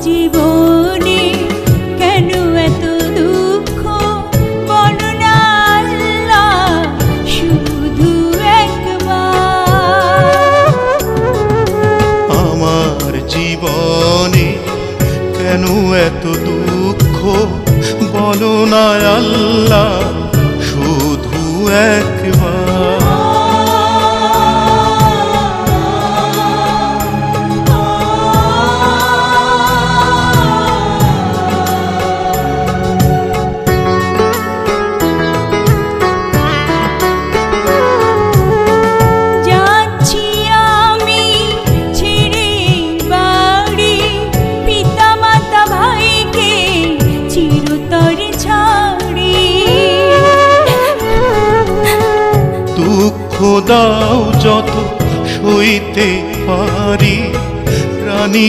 জীবনে কেন এত দুঃখ বলো না আল্লাহ শুধু একবার। আমার জীবনে কেন এত দুঃখ বলো না আল্লাহ শুধু একবার। দুঃখ দাও যত সইতে পারি, প্রাণী